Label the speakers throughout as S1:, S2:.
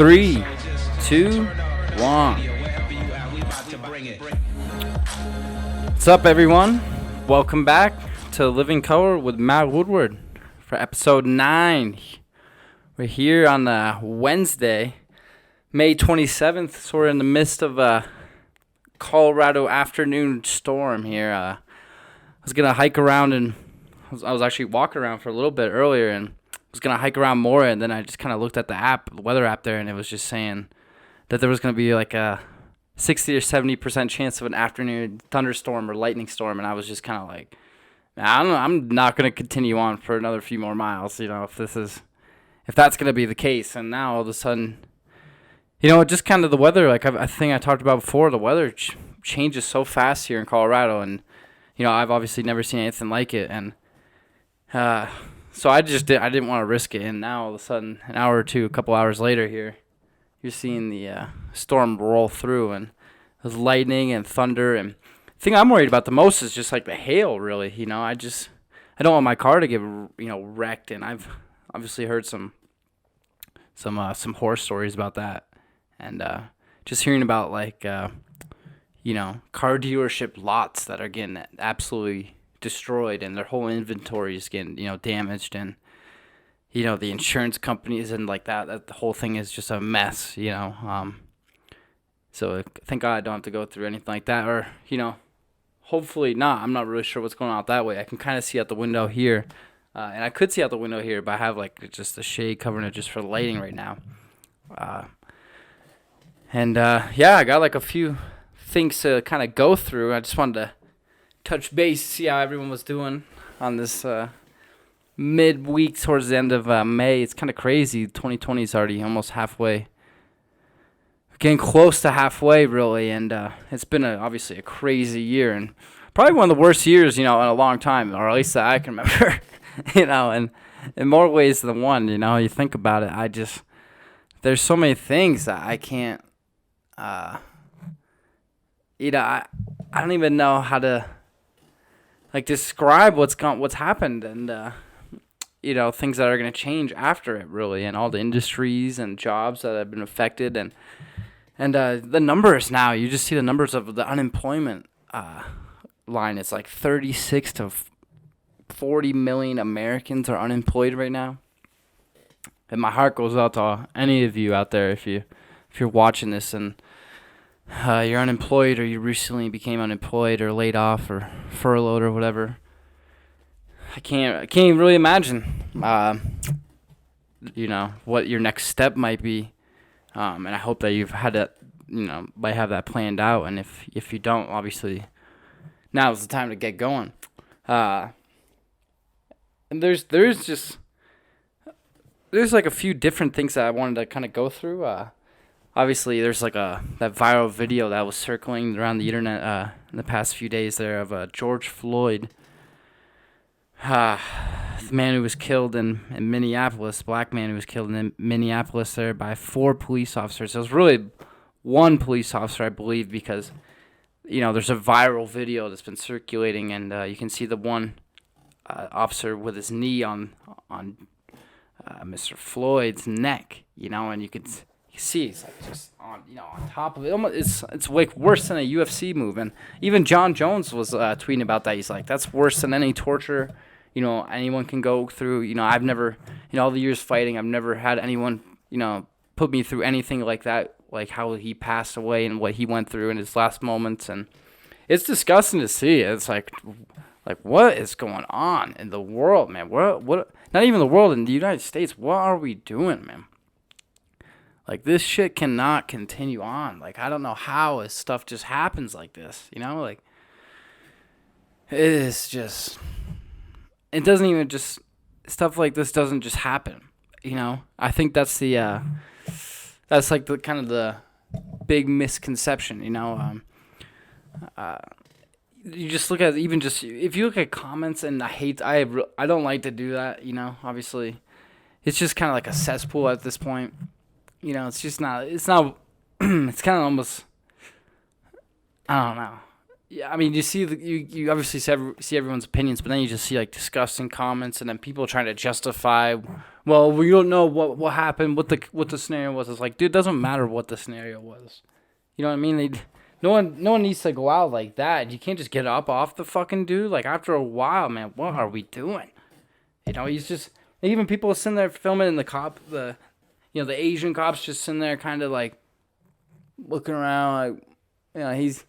S1: 3, 2, 1. What's up, everyone? Welcome back to Living Color with Matt Woodward for episode 9. We're here on Wednesday, May 27th, so we're in the midst of a Colorado afternoon storm here. I was going to hike around, and I was actually walking around for a little bit earlier, and I was going to hike around more, and then I just kind of looked at the weather app there, and it was just saying that there was going to be like a 60 or 70% chance of an afternoon thunderstorm or lightning storm, and I was just kind of like, I'm not going to continue on for another few more miles, if that's going to be the case. And now all of a sudden, just kind of the weather, like I think I talked about before, the weather changes so fast here in Colorado, and I've obviously never seen anything like it, and so I didn't want to risk it. And now all of a sudden, an hour or two, a couple hours later here, you're seeing the storm roll through, and there's lightning and thunder. And the thing I'm worried about the most is just like the hail, really. I don't want my car to get wrecked, and I've obviously heard some horror stories about that, and just hearing about like car dealership lots that are getting absolutely destroyed, and their whole inventory is getting damaged, and the insurance companies and like that the whole thing is just a mess. So thank God I don't have to go through anything like that, or hopefully not. I'm not really sure what's going on out that way. I can kind of see out the window here, and I could see out the window here, but I have like just the shade covering it just for lighting right now. I got like a few things to kind of go through. I just wanted to touch base, see how everyone was doing on this midweek towards the end of May. It's kind of crazy. 2020 is already almost halfway, getting close to halfway, really, and it's been obviously a crazy year, and probably one of the worst years, in a long time, or at least that I can remember, and in more ways than one. You think about it, there's so many things that I can't, I don't even know how to describe what's happened, and things that are going to change after it, really, and all the industries and jobs that have been affected, and the numbers now. You just see the numbers of the unemployment line. It's like 36 to 40 million Americans are unemployed right now, and my heart goes out to any of you out there if you're watching this and you're unemployed, or you recently became unemployed or laid off or furloughed or whatever. I can't even really imagine, what your next step might be. And I hope that you've had that, might have that planned out. And if you don't, obviously, now is the time to get going. And there's like a few different things that I wanted to kind of go through. Obviously, there's like that viral video that was circling around the internet in the past few days there of George Floyd, the man who was killed in Minneapolis, black man who was killed in Minneapolis there by 4 police officers. It was really 1 police officer, I believe, because there's a viral video that's been circulating, and you can see the one officer with his knee on Mr. Floyd's neck, and you can see he's like just on top of it. It's like worse than a UFC move, and even John Jones was tweeting about that. He's like, that's worse than any torture anyone can go through. I've never, all the years fighting, I've never had anyone put me through anything like that, like how he passed away and what he went through in his last moments. And it's disgusting to see. It's like what is going on in the world, man? What not even the world, in the United States, what are we doing, man? Like, this shit cannot continue on. Like, I don't know how stuff just happens like this, Like, it is just, it doesn't even just, stuff like this doesn't just happen, I think that's the, that's like the kind of the big misconception, You just look at, even just, if you look at comments, and I don't like to do that, obviously. It's just kind of like a cesspool at this point. It's just not, it's kind of almost, I don't know. Yeah, I mean, you see, you obviously see everyone's opinions, but then you just see like disgusting comments, and then people trying to justify. Well, we don't know what happened, what the scenario was. It's like, dude, it doesn't matter what the scenario was. You know what I mean? No one needs to go out like that. You can't just get up off the fucking dude. Like after a while, man, what are we doing? He's just even people sitting there filming, and the Asian cops just sitting there, kind of like looking around, like he's.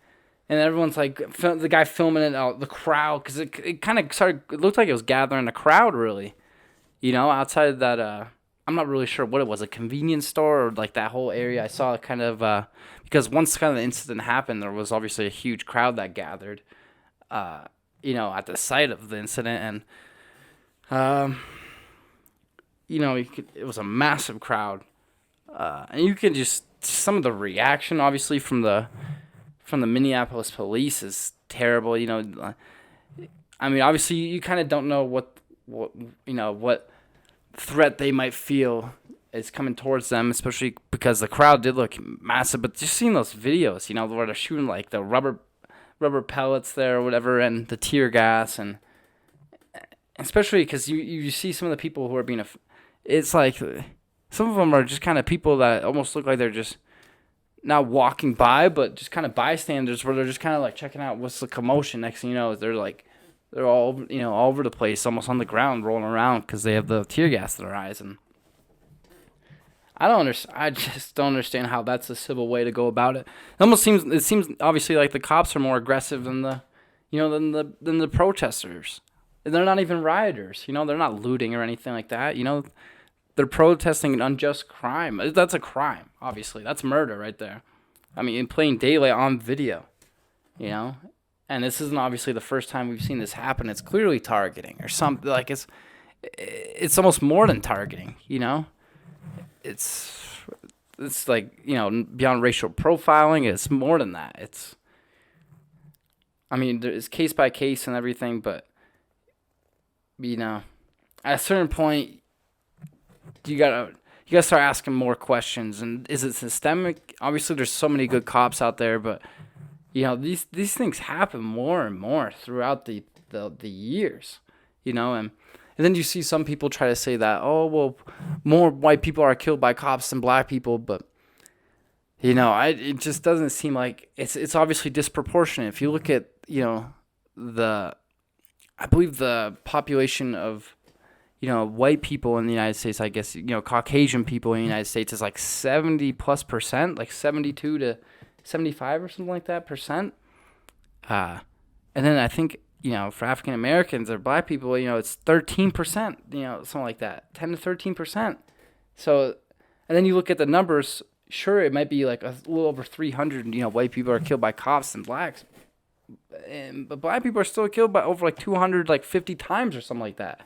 S1: And everyone's like, the guy filming it out, the crowd, because it kind of started, it looked like it was gathering a crowd, really. Outside that, I'm not really sure what it was, a convenience store or like that whole area. I saw it kind of, because once kind of the incident happened, there was obviously a huge crowd that gathered, at the site of the incident. And, it was a massive crowd. And you can just, some of the reaction, obviously, from the Minneapolis police is terrible. I mean, obviously you kind of don't know what threat they might feel is coming towards them, especially because the crowd did look massive. But just seeing those videos, where they're shooting like the rubber pellets there or whatever, and the tear gas, and especially because you see some of the people who are being, it's like some of them are just kind of people that almost look like they're just not walking by, but just kind of bystanders, where they're just kind of like checking out what's the commotion. Next thing you know, they're all all over the place, almost on the ground, rolling around because they have the tear gas in their eyes. And I just don't understand how that's a civil way to go about it. It seems obviously like the cops are more aggressive than the protesters. And they're not even rioters. They're not looting or anything like that. They're protesting an unjust crime. That's a crime, obviously. That's murder right there. I mean, in plain daylight on video, And this isn't obviously the first time we've seen this happen. It's clearly targeting or something. Like, it's almost more than targeting, It's like, beyond racial profiling. It's more than that. I mean, it's case by case and everything, but, at a certain point, you gotta start asking more questions. And is it systemic? Obviously, there's so many good cops out there, but these things happen more and more throughout the years. And then you see some people try to say that, oh well, more white people are killed by cops than black people, but it just doesn't seem like it's obviously disproportionate. If you look at I believe the population of white people in the United States, I guess, Caucasian people in the United States is like 70+%, like 72 to 75 or something like that percent. And then I think, for African Americans or black people, it's 13%, something like that, 10 to 13%. So, and then you look at the numbers, sure, it might be like a little over 300, white people are killed by cops than blacks. But black people are still killed by over like 200, like 50 times or something like that.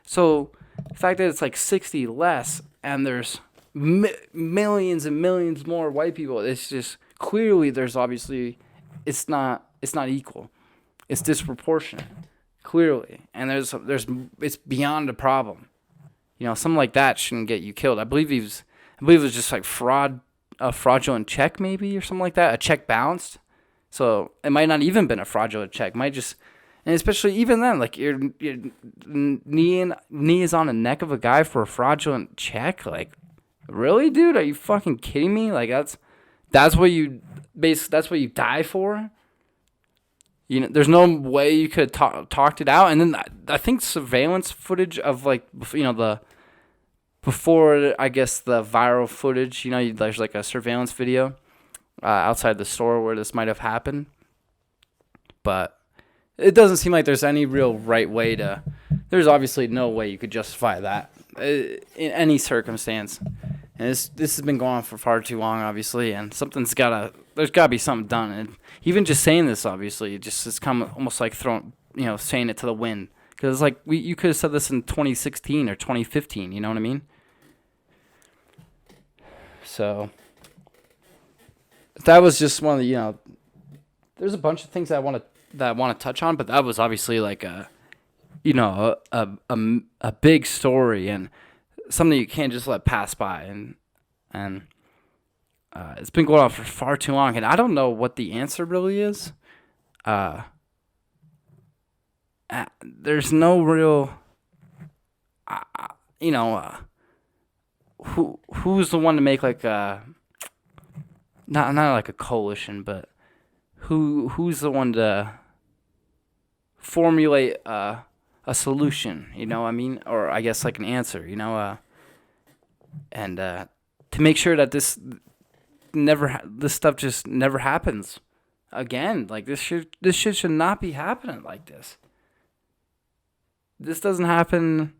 S1: So the fact that it's like 60 less and there's millions and millions more white people, it's just clearly there's obviously it's not equal. It's disproportionate, clearly, and it's beyond a problem. Something like that shouldn't get you killed. I believe it was just like a fraudulent check maybe or something like that. A check bounced, so it might not even been a fraudulent check. It might just. And especially even then, like your knee is on the neck of a guy for a fraudulent check. Like, really, dude? Are you fucking kidding me? Like that's what you die for. There's no way you could have talked it out. And then I think surveillance footage of before I guess the viral footage. There's like a surveillance video outside the store where this might have happened, but. It doesn't seem like there's any real right way to. There's obviously no way you could justify that in any circumstance, and this has been going on for far too long, obviously. And there's gotta be something done. And even just saying this, obviously, it just has come almost like saying it to the wind, because it's like you could have said this in 2016 or 2015. You know what I mean? So that was just one of the There's a bunch of things that I want to touch on, but that was obviously like a big story and something you can't just let pass by, and it's been going on for far too long, and I don't know what the answer really is. there's no real, you know, who's the one to make like a not like a coalition, but who's the one to formulate a solution, you know what I mean? Or I guess like an answer, you know, and to make sure that this stuff just never happens again. Like this shit should not be happening like this. This doesn't happen.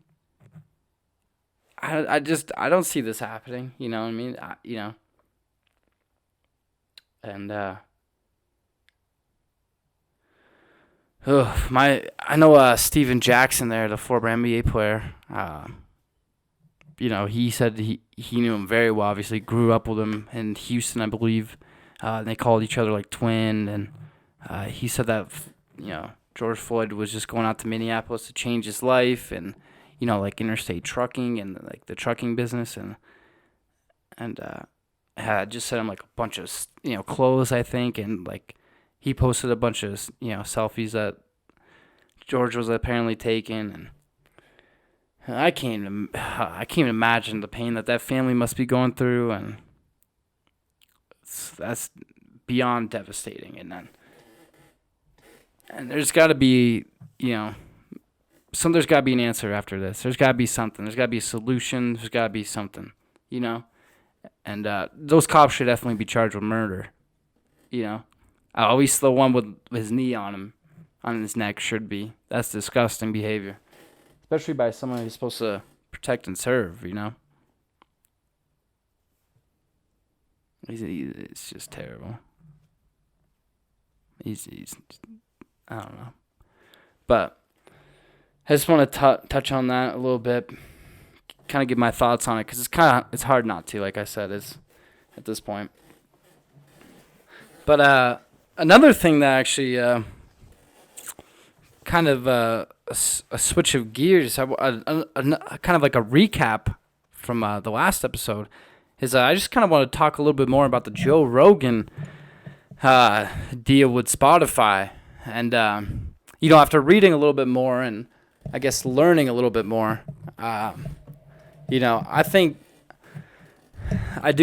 S1: I don't see this happening, you know what I mean? You know. And I know Steven Jackson there, the former NBA player. You know, he said he knew him very well. Obviously, grew up with him in Houston, I believe. They called each other like twin, and he said that you know George Floyd was just going out to Minneapolis to change his life, and you know like interstate trucking and like the trucking business, and had just sent him like a bunch of clothes, I think, and like he posted a bunch of selfies that George was apparently taking, and I can't even imagine the pain that family must be going through, and that's beyond devastating. And there's got to be there's got to be an answer after this. There's got to be something. There's got to be a solution. There's got to be something, And those cops should definitely be charged with murder, At least the one with his knee on his neck should be. That's disgusting behavior. Especially by someone who's supposed to protect and serve, It's just terrible. He's I don't know. But I just want to touch on that a little bit. Kind of give my thoughts on it, because it's hard not to, like I said, is at this point. But another thing that actually kind of a switch of gears, kind of like a recap from the last episode, is I just kind of want to talk a little bit more about the Joe Rogan deal with Spotify. And, after reading a little bit more and I guess learning a little bit more, I do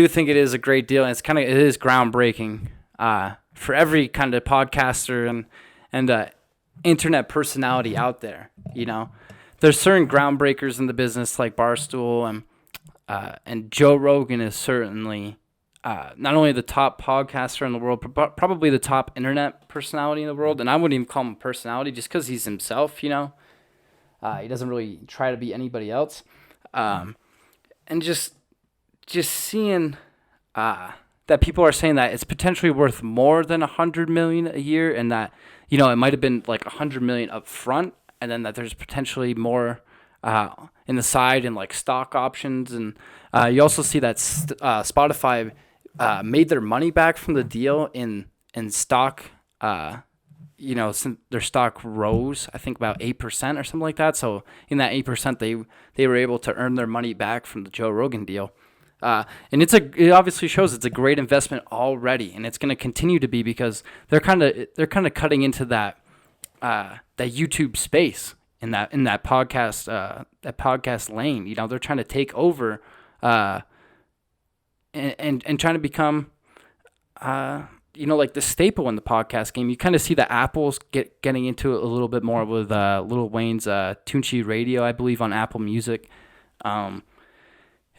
S1: think it is a great deal, and it is groundbreaking for every kind of podcaster and internet personality out there. There's certain groundbreakers in the business like Barstool, and Joe Rogan is certainly not only the top podcaster in the world, but probably the top internet personality in the world. And I wouldn't even call him a personality just because he's himself. He doesn't really try to be anybody else. And just seeing that people are saying that it's potentially worth more than $100 million a year, and that it might have been like $100 million up front, and then that there's potentially more in the side and like stock options. And you also see that Spotify made their money back from the deal in stock. Since their stock rose, I think about 8% or something like that. So in that 8%, they were able to earn their money back from the Joe Rogan deal. And it obviously shows it's a great investment already, and it's going to continue to be, because they're kind of cutting into that YouTube space in that podcast lane. They're trying to take over and trying to become like the staple in the podcast game. You kind of see that Apple's getting into it a little bit more with Lil Wayne's Tunchi Radio, I believe, on Apple Music.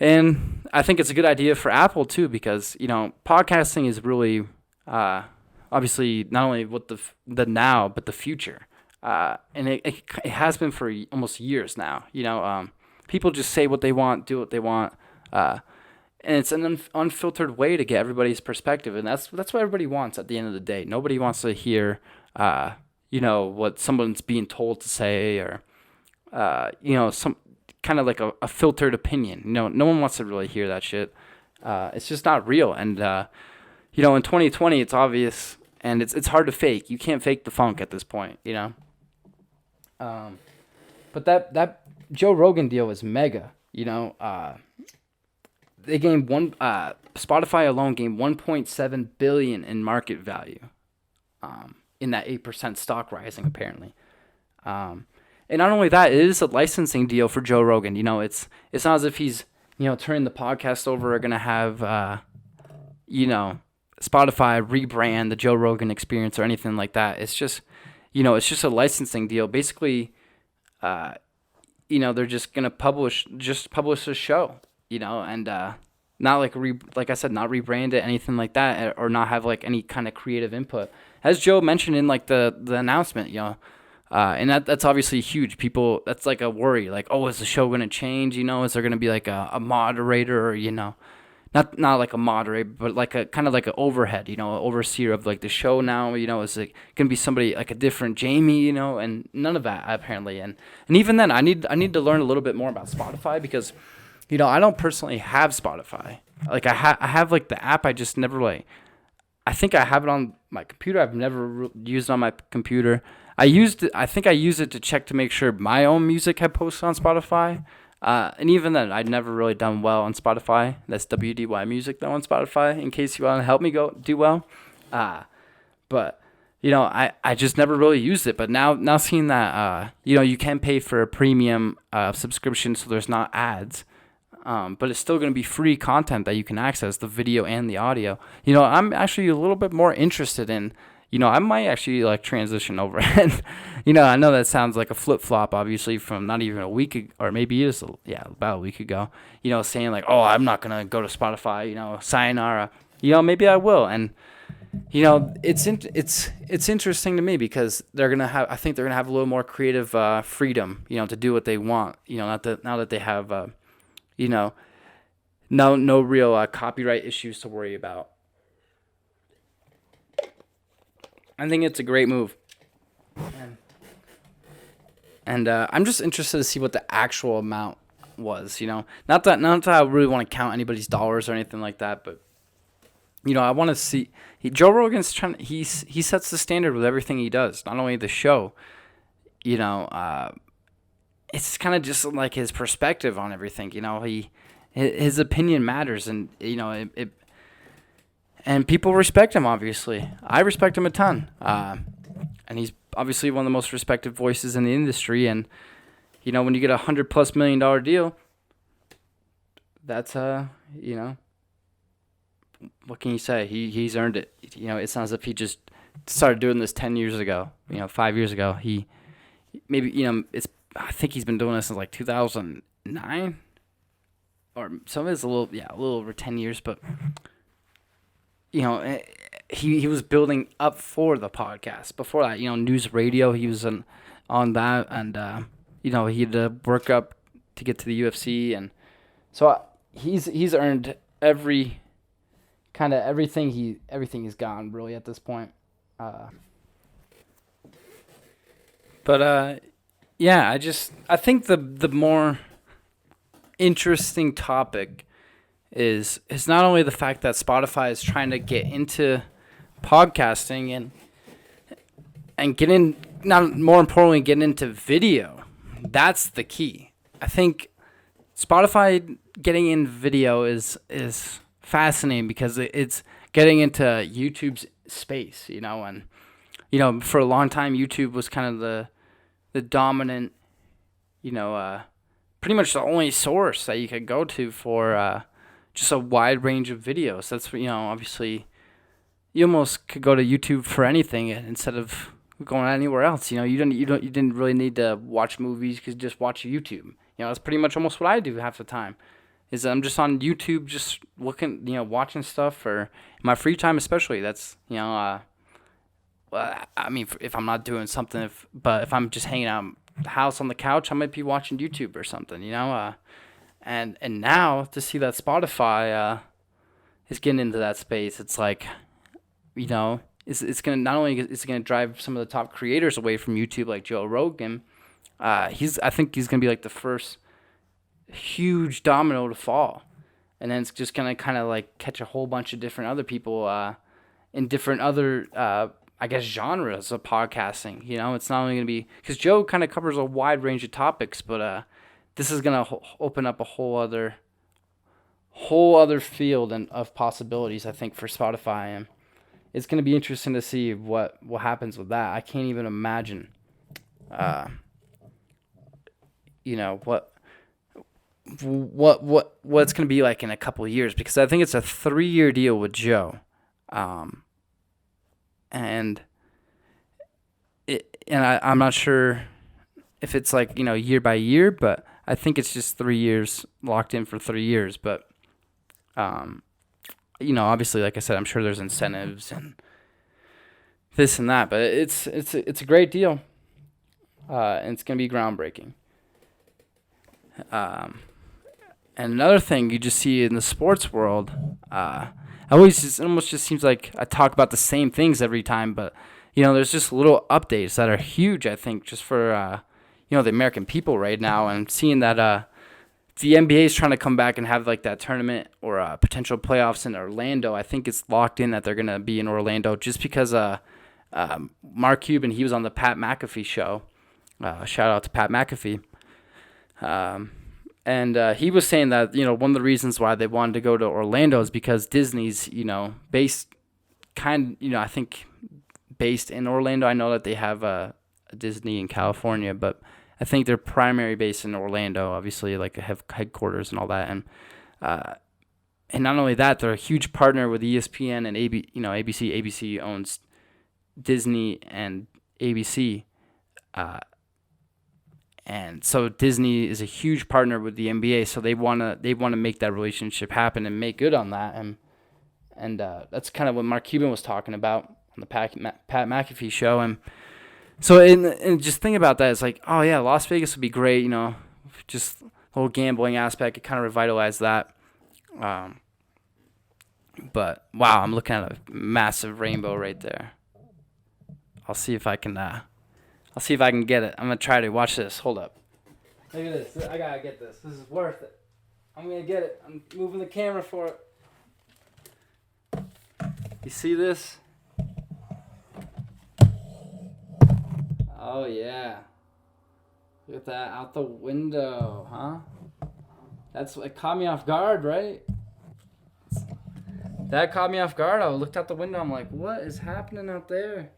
S1: And I think it's a good idea for Apple too, because podcasting is really obviously not only what the now, but the future. And it has been for almost years now. People just say what they want, do what they want, and it's an unfiltered way to get everybody's perspective, and that's what everybody wants at the end of the day. Nobody wants to hear what someone's being told to say, or some kind of like a filtered opinion. No one wants to really hear that shit. It's just not real. And in 2020, it's obvious, and it's hard to fake. You can't fake the funk at this point. But that Joe Rogan deal was mega. They gained Spotify alone gained $1.7 billion in market value. in that 8% stock rising apparently. And not only that, it is a licensing deal for Joe Rogan. It's not as if he's turning the podcast over or gonna have Spotify rebrand the Joe Rogan Experience or anything like that. It's just it's just a licensing deal. Basically, they're just gonna publish a show, and not like I said, not rebrand it, anything like that, or not have like any kind of creative input. As Joe mentioned in like the announcement, and that's obviously huge. People, that's like a worry, like, oh, is the show gonna change? Is there gonna be like a moderator, or not like a moderator, but like a kind of like an overhead, an overseer of like the show now, is it gonna be somebody like a different Jamie, and none of that apparently. And even then, I need to learn a little bit more about Spotify because, I don't personally have Spotify. Like I have like the app, I just never like. I think I have it on my computer. I've never used it on my computer. I think I used it to check to make sure my own music had posted on Spotify. And even then, I'd never really done well on Spotify. That's WDY Music though on Spotify, in case you want to help me do well. But I just never really used it. But now seeing that you can pay for a premium subscription, so there's not ads. But it's still going to be free content that you can access, the video and the audio. I'm actually a little bit more interested in. I might actually like transition over. And, I know that sounds like a flip-flop, obviously, from not even a week ago, or maybe it is, about a week ago, saying like, oh, I'm not going to go to Spotify, sayonara. Maybe I will. And, it's interesting to me because I think they're going to have a little more creative freedom, to do what they want, now that they have, no real copyright issues to worry about. I think it's a great move. And I'm just interested to see what the actual amount was, Not that I really want to count anybody's dollars or anything like that, but, I want to see. Joe Rogan's he sets the standard with everything he does, not only the show, it's kind of just like his perspective on everything, his opinion matters, and, and people respect him, obviously. I respect him a ton. And he's obviously one of the most respected voices in the industry. And, when you get $100+ million deal, that's, what can you say? He's earned it. It's not as if he just started doing this 10 years ago, 5 years ago. He maybe, I think he's been doing this since like 2009 or some of it's a little over 10 years, but he was building up for the podcast. Before that, news radio, he was on that, and he had to work up to get to the UFC, and so he's earned everything he's gotten really at this point. But I think the more interesting topic is not only the fact that Spotify is trying to get into podcasting and get in, not more importantly, get into video. That's the key. I think Spotify getting in video is fascinating because it's getting into YouTube's space, and for a long time YouTube was kind of the dominant, pretty much the only source that you could go to for just a wide range of videos. That's, obviously you almost could go to YouTube for anything instead of going anywhere else. You didn't really need to watch movies. You could just watch YouTube. That's pretty much almost what I do half the time. Is I'm just on YouTube, just looking, watching stuff for in my free time, especially. That's, well, I mean, if I'm not doing something, if I'm just hanging out at the house on the couch, I might be watching YouTube or something, and now to see that Spotify is getting into that space, it's like, it's gonna not only is it gonna drive some of the top creators away from YouTube like Joe Rogan, I think he's gonna be like the first huge domino to fall, and then it's just gonna kind of like catch a whole bunch of different other people in different other I guess genres of podcasting. It's not only gonna be because Joe kind of covers a wide range of topics, but this is gonna open up a whole other field of possibilities, I think, for Spotify. it's going to be interesting to see what happens with that. I can't even imagine, you know, what's going to be like in a couple of years, because I think it's a 3-year deal with Joe. And I'm not sure if it's like, year by year, but I think it's just 3 years locked in for 3 years. But, obviously, like I said, I'm sure there's incentives and this and that, but it's a great deal. And it's going to be groundbreaking. And another thing you just see in the sports world, it almost just seems like I talk about the same things every time, but there's just little updates that are huge, I think, just for the American people right now, and seeing that the NBA is trying to come back and have like that tournament or potential playoffs in Orlando. I think it's locked in that they're gonna be in Orlando, just because Mark Cuban, he was on the Pat McAfee show. Shout out to Pat McAfee. And he was saying that, one of the reasons why they wanted to go to Orlando is because Disney's, based I think based in Orlando. I know that they have a Disney in California, but I think their primary base in Orlando, obviously, like they have headquarters and all that. And not only that, they're a huge partner with ESPN and ABC. ABC owns Disney and ABC. And so Disney is a huge partner with the NBA, so they wanna make that relationship happen and make good on that, and that's kind of what Mark Cuban was talking about on the Pat McAfee show, and so and just think about that. It's like, oh yeah, Las Vegas would be great, just the whole gambling aspect. It kind of revitalized that, but wow, I'm looking at a massive rainbow right there. I'll see if I can get it. I'm going to try to watch this. Hold up. Look at this. I got to get this. This is worth it. I'm going to get it. I'm moving the camera for it. You see this? Oh, yeah. Look at that out the window, huh? It caught me off guard, right? That caught me off guard. I looked out the window. I'm like, what is happening out there?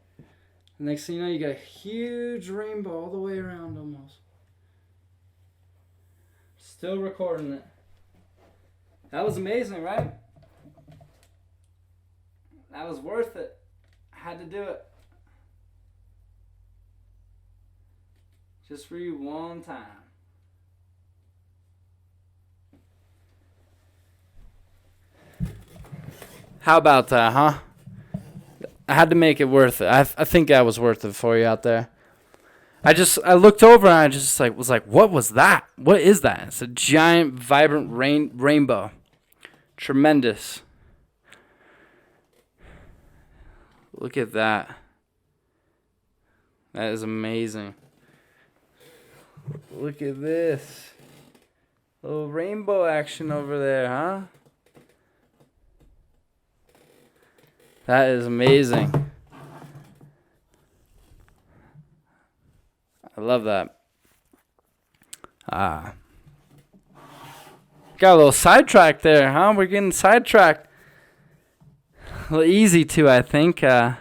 S1: Next thing you know, you got a huge rainbow all the way around almost. Still recording it. That was amazing, right? That was worth it. I had to do it. Just for you one time. How about that, huh? I had to make it worth it. I think that was worth it for you out there. I looked over and I just was like, what was that? What is that? It's a giant, vibrant rainbow. Tremendous. Look at that. That is amazing. Look at this. Little rainbow action over there, huh? That is amazing. I love that. Got a little sidetracked there, huh? We're getting sidetracked. A little easy too, I think. That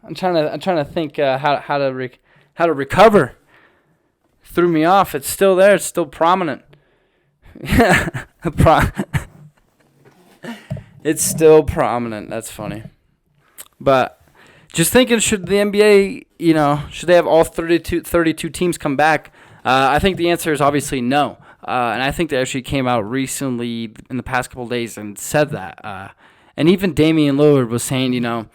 S1: I'm trying to think how to recover. Threw me off. It's still there. It's still prominent. It's still prominent. That's funny. But just thinking, should the NBA, should they have all 32 teams come back? I think the answer is obviously no. And I think they actually came out recently in the past couple of days and said that. And even Damian Lillard was saying, if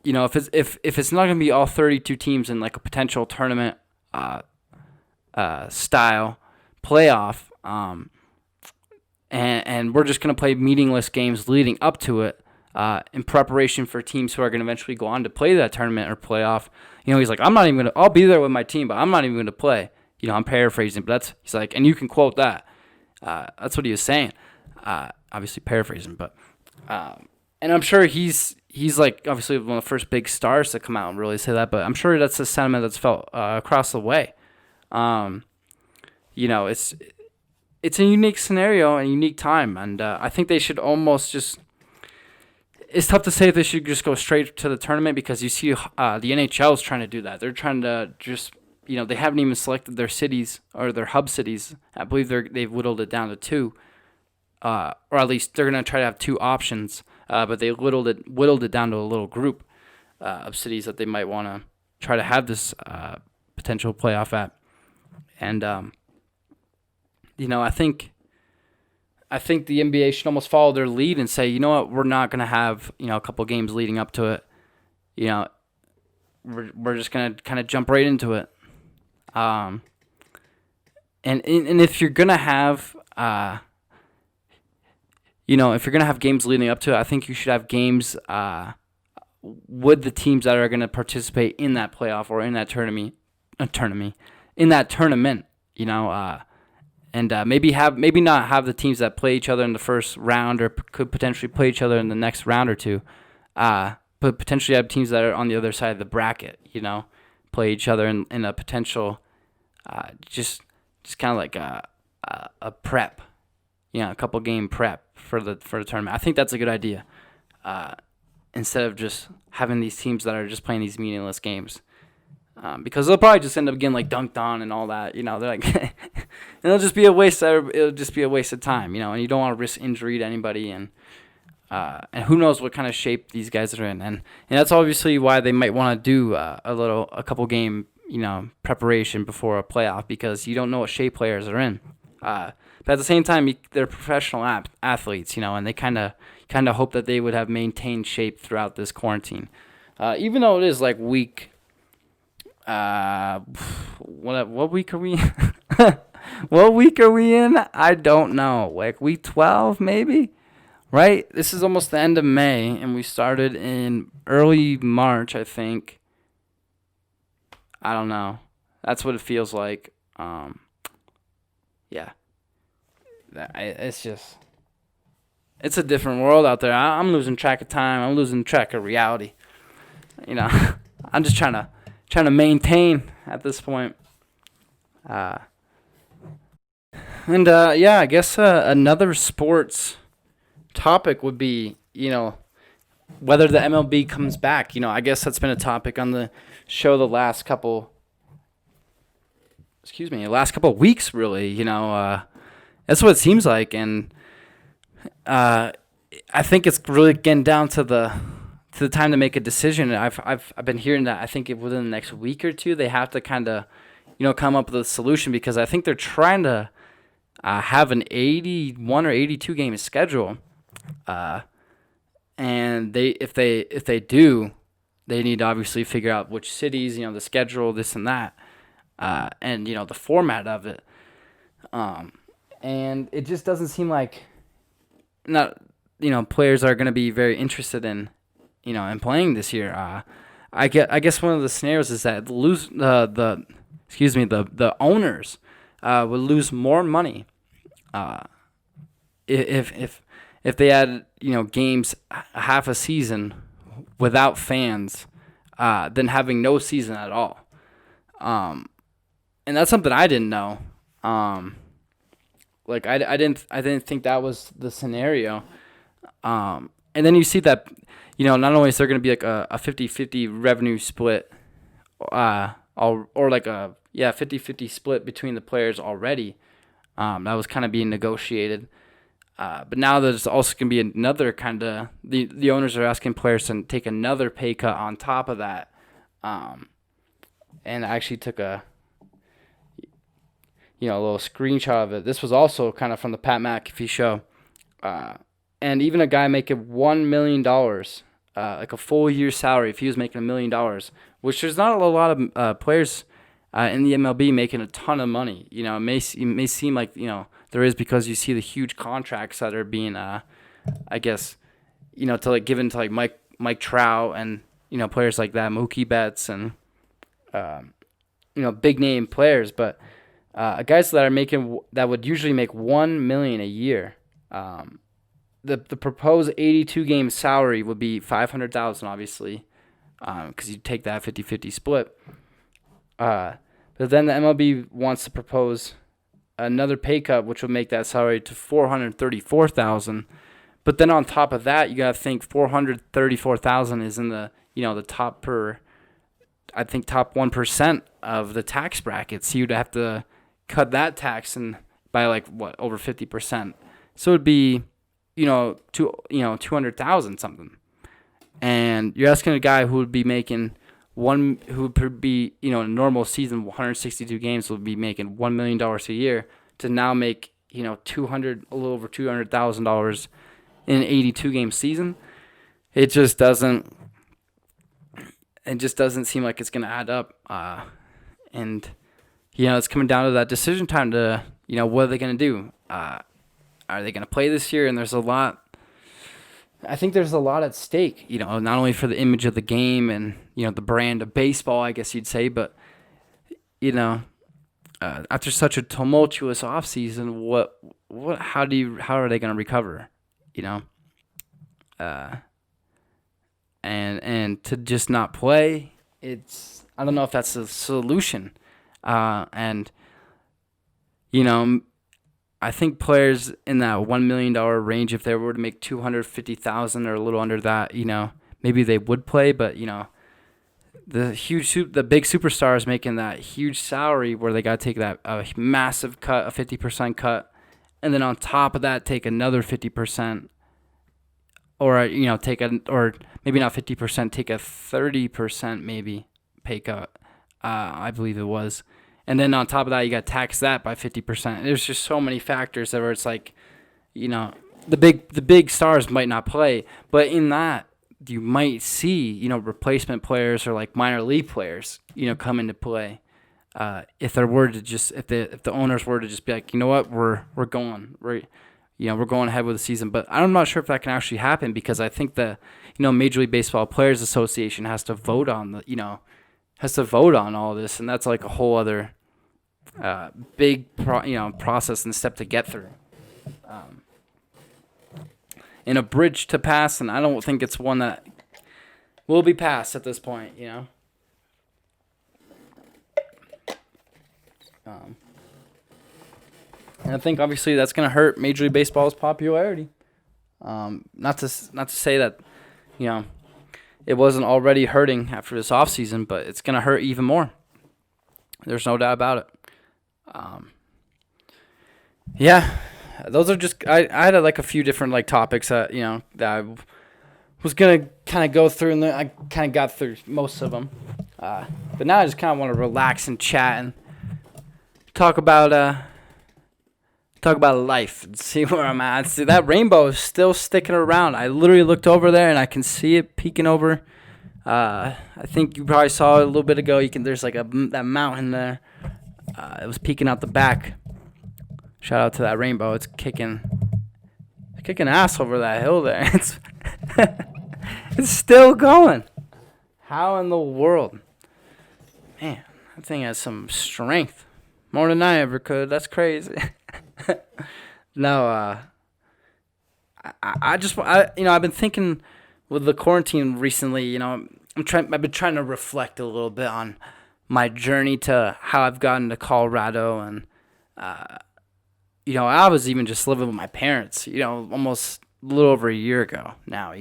S1: it's not going to be all 32 teams in like a potential tournament style playoff, and we're just going to play meaningless games leading up to it in preparation for teams who are going to eventually go on to play that tournament or playoff. He's like, I'll be there with my team, but I'm not even going to play. I'm paraphrasing, but he's like, and you can quote that. That's what he was saying. Obviously paraphrasing, but and I'm sure he's like obviously one of the first big stars to come out and really say that, but I'm sure that's a sentiment that's felt across the way. it's a unique scenario and unique time, and I think they should almost just. It's tough to say if they should just go straight to the tournament because you see the NHL is trying to do that. They're trying to just they haven't even selected their cities or their hub cities. I believe they've whittled it down to two, or at least they're gonna try to have two options. But they whittled it down to a little group of cities that they might want to try to have this potential playoff at, and I think the NBA should almost follow their lead and say, you know what, we're not going to have, a couple games leading up to it. We're just going to kind of jump right into it. And if you're going to have, if you're going to have games leading up to it, I think you should have games with the teams that are going to participate in that playoff or in that tournament, and maybe not have the teams that play each other in the first round or could potentially play each other in the next round or two, but potentially have teams that are on the other side of the bracket, play each other in a potential, just kind of like a prep, a couple game prep for the tournament. I think that's a good idea, instead of just having these teams that are just playing these meaningless games. Because they'll probably just end up getting like dunked on and all that, they're like, it'll just be a waste of time, and you don't want to risk injury to anybody, and who knows what kind of shape these guys are in, and that's obviously why they might want to do a couple game, preparation before a playoff, because you don't know what shape players are in, but at the same time, they're professional athletes, and they kind of hope that they would have maintained shape throughout this quarantine, even though it is like week. What week are we? What week are we in? I don't know. Like week 12, maybe. Right? This is almost the end of May, and we started in early March, I think. I don't know. That's what it feels like. Yeah. It's a different world out there. I'm losing track of time. I'm losing track of reality. I'm just trying to maintain at this point. I guess another sports topic would be, whether the MLB comes back. I guess that's been a topic on the show the last couple of weeks, really. That's what it seems like, and I think it's really getting down to the time to make a decision. I've been hearing that I think within the next week or two they have to kind of, come up with a solution, because I think they're trying to have an 81 or 82 game schedule, and if they do, they need to obviously figure out which cities, the schedule, this and that, and the format of it, and it just doesn't seem like players are going to be very interested in. In playing this year, I guess one of the scenarios is that the owners would lose more money, if they had games half a season without fans, than having no season at all, and that's something I didn't know. I didn't think that was the scenario, and then you see that. Not only is there going to be like a 50-50 revenue split, or like a 50-50 split between the players already, that was kind of being negotiated. But now there's also going to be another kind of, the owners are asking players to take another pay cut on top of that. And I actually took a little screenshot of it. This was also kind of from the Pat McAfee show. And even a guy making $1 million, like a full year's salary, if he was making $1 million, which there's not a lot of players in the MLB making a ton of money. It may seem like there is, because you see the huge contracts that are being, I guess, to like given to like Mike Trout and players like that, Mookie Betts and big name players, but guys that would usually make $1 million a year. The proposed 82 game salary would be $500,000, obviously, because you take that 50-50 split. But then the MLB wants to propose another pay cut, which will make that salary to $434,000. But then on top of that, you got to think $434,000 is in the the top top 1% of the tax bracket. So you'd have to cut that tax by over 50%. So it'd be 200,000 something. And you're asking a guy who would be making in a normal season 162 games would be making $1 million a year to now make a little over $200,000 in an 82 game season. It just doesn't seem like it's going to add up. And it's coming down to that decision time to what are they going to do? Are they going to play this year? And I think there's a lot at stake, not only for the image of the game and, the brand of baseball, I guess you'd say, but, after such a tumultuous offseason, how are they going to recover, and to just not play, I don't know if that's a solution. I think players in that $1 million range, if they were to make $250,000 or a little under that, maybe they would play. But the big superstars making that huge salary where they got to take a massive cut, a 50% cut, and then on top of that take another 50%, or or maybe not 50%, take a 30% maybe pay cut. I believe it was. And then on top of that, you got to tax that by 50%. There's just so many factors that where it's like, the big stars might not play, but in that you might see, replacement players or like minor league players, come into play. If the owners were to just be like, what, we're going ahead with the season. But I'm not sure if that can actually happen because I think the Major League Baseball Players Association has to vote on all this, and that's like a whole other big process and step to get through, and a bridge to pass, and I don't think it's one that will be passed at this point. And I think obviously that's going to hurt Major League Baseball's popularity. Not to say that it wasn't already hurting after this offseason, but it's going to hurt even more. There's no doubt about it. Those are just I had a few different topics that that I was going to kind of go through, and I kind of got through most of them. But now I just kind of want to relax and chat and talk about life and see where I'm at. See, that rainbow is still sticking around. I literally looked over there and I can see it peeking over. I think you probably saw it a little bit ago. There's that mountain there. It was peeking out the back. Shout out to that rainbow. It's kicking ass over that hill there. It's still going. How in the world? Man, that thing has some strength. More than I ever could. That's crazy. No, I've been thinking with the quarantine recently, I've been trying to reflect a little bit on my journey to how I've gotten to Colorado, and I was even just living with my parents, almost a little over a year ago now,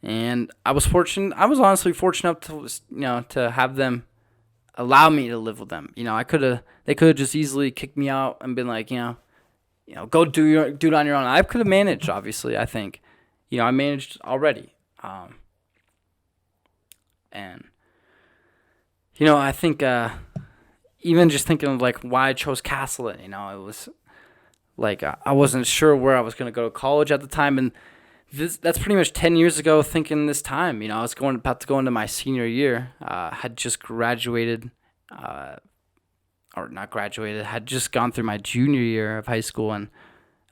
S1: and I was honestly fortunate to have them allow me to live with them. They could have just easily kicked me out and been like, go do it on your own. I could have managed, obviously. I think, I managed already. And I think even just thinking of why I chose Castleton, it was I wasn't sure where I was going to go to college at the time, and that's pretty much 10 years ago thinking this time. I was about to go into my senior year. Had just graduated, or not graduated, had just gone through my junior year of high school, and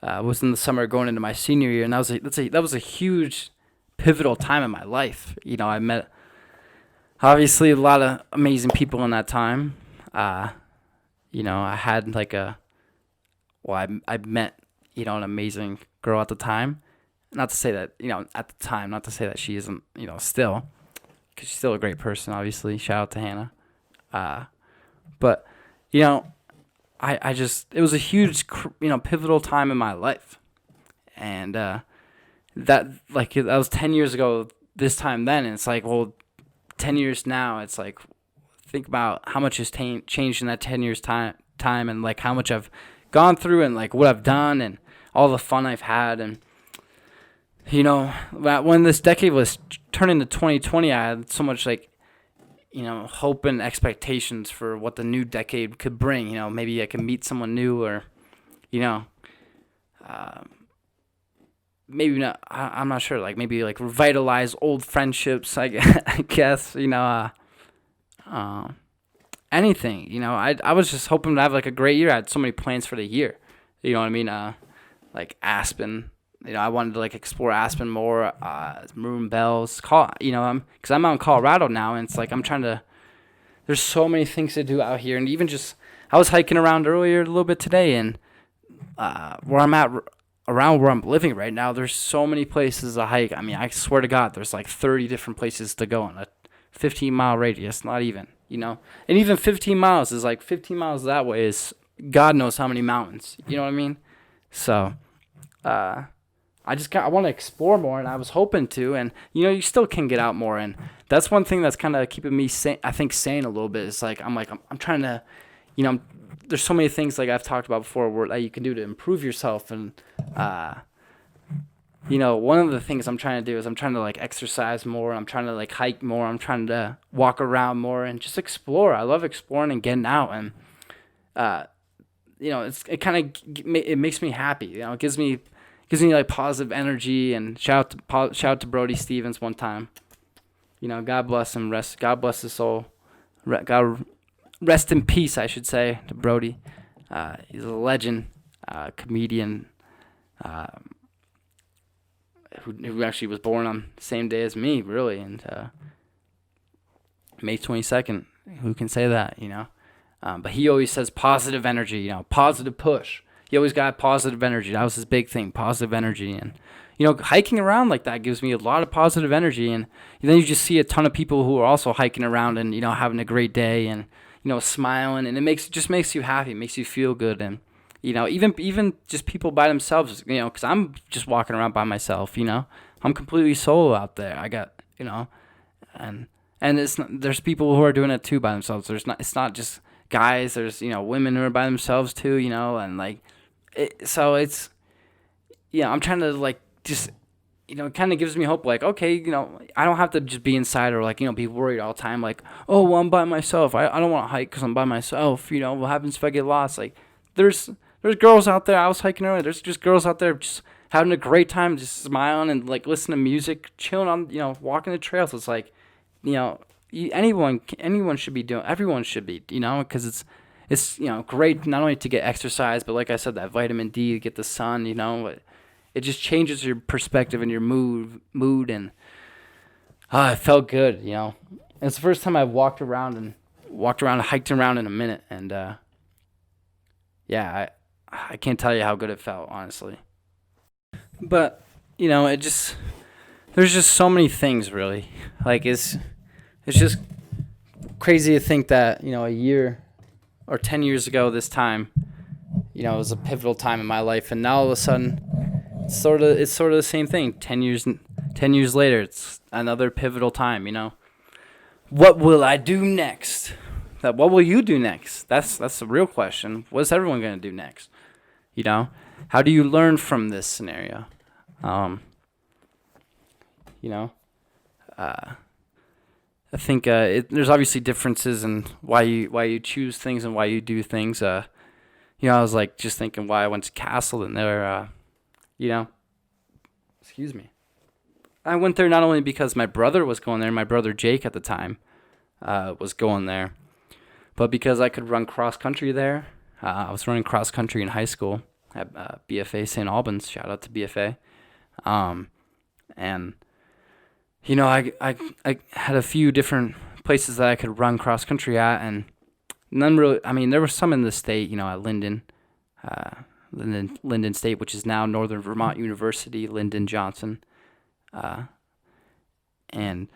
S1: was in the summer going into my senior year. And that was a huge pivotal time in my life. I met obviously a lot of amazing people in that time. I had I met, an amazing girl at the time. Not to say that, at the time, not to say that she isn't, still, because she's still a great person, obviously. Shout out to Hannah. But, I just, it was a huge, pivotal time in my life. And that was 10 years ago this time then. And it's like, well, 10 years now, it's like, think about how much has changed in that 10 years time and like how much I've gone through and like what I've done and all the fun I've had. And, when this decade was turning to 2020, I had so much like, hope and expectations for what the new decade could bring. Maybe I could meet someone new or, maybe not. I'm not sure. Like maybe like revitalize old friendships. I guess. Anything. I was just hoping to have like a great year. I had so many plans for the year. You know what I mean? Like Aspen. I wanted to like explore Aspen more. Maroon Bells. Because I'm out in Colorado now, and it's like I'm trying to. There's so many things to do out here, and even just I was hiking around earlier a little bit today, and where I'm at. Around where I'm living right now, there's so many places to hike. I mean, I swear to God, there's like 30 different places to go in a 15-mile radius, not even, And even 15 miles is like 15 miles that way is God knows how many mountains. You know what I mean? So, I want to explore more, and I was hoping to, and, you still can get out more, and that's one thing that's kind of keeping me sane a little bit. It's like, I'm trying to, there's so many things like I've talked about before where that you can do to improve yourself. And, one of the things I'm trying to do is I'm trying to like exercise more. I'm trying to like hike more. I'm trying to walk around more and just explore. I love exploring and getting out. And, it makes me happy. It gives me like positive energy. And shout out to Brody Stevens one time. God bless him. God bless his soul. God rest in peace, I should say, to Brody. He's a legend, comedian, who actually was born on the same day as me, really, and May 22nd. Who can say that, But he always says positive energy, positive push. He always got positive energy. That was his big thing, positive energy. And, hiking around like that gives me a lot of positive energy. And then you just see a ton of people who are also hiking around and, having a great day and, smiling, and it just makes you happy, makes you feel good. And, even just people by themselves, because I'm just walking around by myself, I'm completely solo out there. I got, and there's people who are doing it too by themselves. It's not just guys, there's, women who are by themselves too, and like, I'm trying to like, just, it kind of gives me hope, like, okay, I don't have to just be inside or, like, be worried all the time, like, oh, well, I'm by myself. I don't want to hike because I'm by myself. What happens if I get lost? Like, there's girls out there. I was hiking earlier. There's just girls out there just having a great time, just smiling and, like, listening to music, chilling on, walking the trails. It's like, anyone should be doing, everyone should be, because it's great not only to get exercise, but like I said, that vitamin D, to get the sun, it just changes your perspective and your mood, and it felt good, It's the first time I've walked around and hiked around in a minute, and I can't tell you how good it felt, honestly. But there's just so many things, really. Like it's just crazy to think that a year or 10 years ago this time, it was a pivotal time in my life, and now all of a sudden. It's sort of the same thing. 10 years later, it's another pivotal time. What will I do next? What will you do next? That's the real question. What's everyone gonna do next? How do you learn from this scenario? I think there's obviously differences in why you choose things and why you do things. I was like just thinking why I went to Castle, and there. Excuse me. I went there not only because my brother was going there, my brother Jake at the time was going there, but because I could run cross country there. I was running cross country in high school at BFA St. Albans. Shout out to BFA. And I had a few different places that I could run cross country at, and none really. I mean, there were some in the state, at Linden State, which is now Northern Vermont University, Lyndon Johnson. And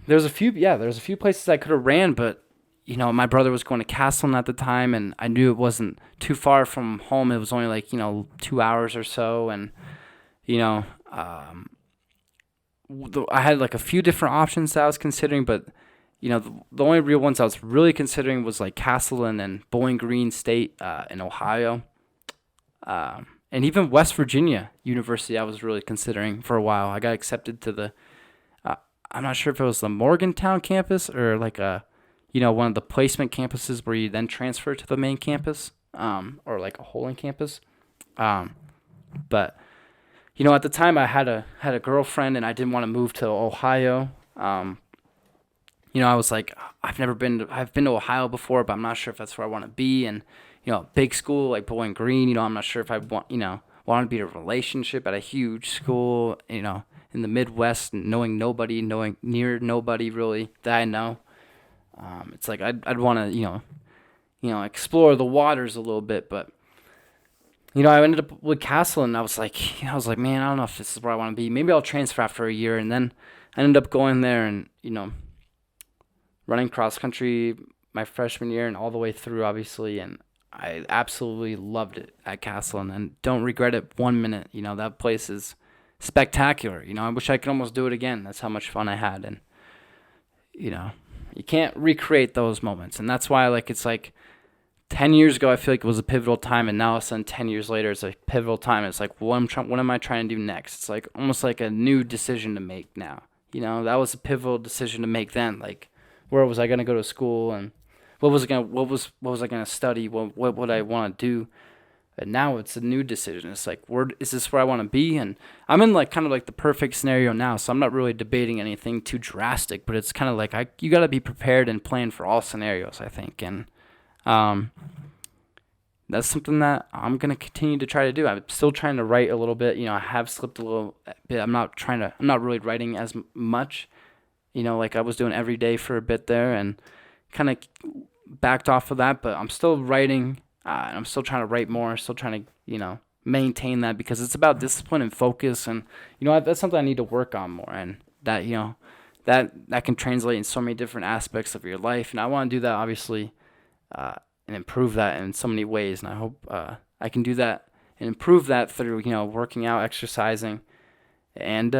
S1: there's a few places I could have ran, but my brother was going to Castleton at the time, and I knew it wasn't too far from home. It was only like, 2 hours or so. And, I had like a few different options that I was considering, but, the only real ones I was really considering was like Castleton and Bowling Green State in Ohio. And even West Virginia University I was really considering for a while. I got accepted to the, I'm not sure if it was the Morgantown campus or like one of the placement campuses where you then transfer to the main campus, or like a holding campus. But at the time I had a girlfriend and I didn't want to move to Ohio. I was like, I've been to Ohio before, but I'm not sure if that's where I want to be. And, big school like Bowling Green, I'm not sure if I want to be in a relationship at a huge school, in the Midwest, knowing near nobody really that I know. It's like I'd want to, explore the waters a little bit, but I ended up with Castle, and I was like, man, I don't know if this is where I want to be. Maybe I'll transfer after a year, and then I ended up going there and running cross country my freshman year and all the way through, obviously, and I absolutely loved it at Castle, and don't regret it 1 minute. That place is spectacular. I wish I could almost do it again. That's how much fun I had, and you can't recreate those moments, and that's why it's like 10 years ago I feel like it was a pivotal time, and now all of a sudden 10 years later it's a pivotal time. It's like what am I trying to do next? It's like almost like a new decision to make now. That was a pivotal decision to make then. Like, where was I going to go to school, and what was I going to study? What would I want to do? And now it's a new decision. It's like, is this where I want to be? And I'm in like kind of like the perfect scenario now, so I'm not really debating anything too drastic. But it's kind of like you got to be prepared and plan for all scenarios, I think. And that's something that I'm gonna continue to try to do. I'm still trying to write a little bit. I have slipped a little bit. I'm not really writing as much. Like I was doing every day for a bit there, and kind of backed off of that. But I'm still writing. And I'm still trying to write more, still trying to, maintain that, because it's about discipline and focus. And, that's something I need to work on more. And that, that can translate in so many different aspects of your life. And I want to do that, obviously, and improve that in so many ways. And I hope I can do that and improve that through, working out, exercising, and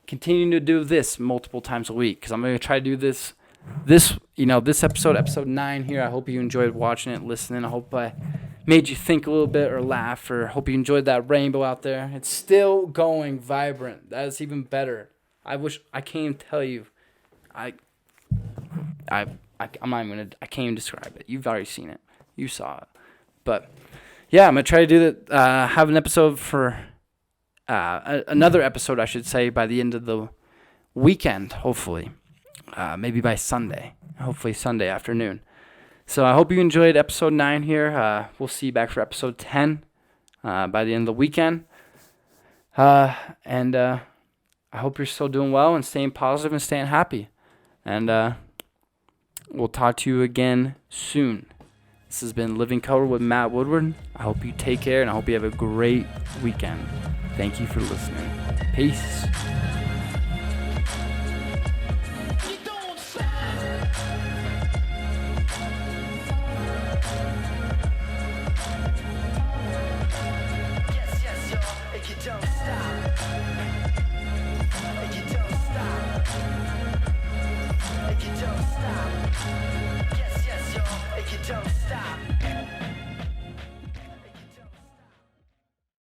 S1: continuing to do this multiple times a week. Because I'm going to try to do this episode 9 here. I hope you enjoyed watching it, listening. I hope I made you think a little bit or laugh, or hope you enjoyed that rainbow out there. It's still going vibrant. That is even better. I can't even tell you. I'm not even gonna. I can't even describe it. You've already seen it. You saw it. But yeah, I'm gonna try to do that. Have an episode for another episode, I should say, by the end of the weekend, hopefully. Maybe by Sunday. Hopefully Sunday afternoon. So I hope you enjoyed episode 9 here. We'll see you back for episode 10 by the end of the weekend. And I hope you're still doing well and staying positive and staying happy. And we'll talk to you again soon. This has been Living Color with Matt Woodward. I hope you take care, and I hope you have a great weekend. Thank you for listening. Peace.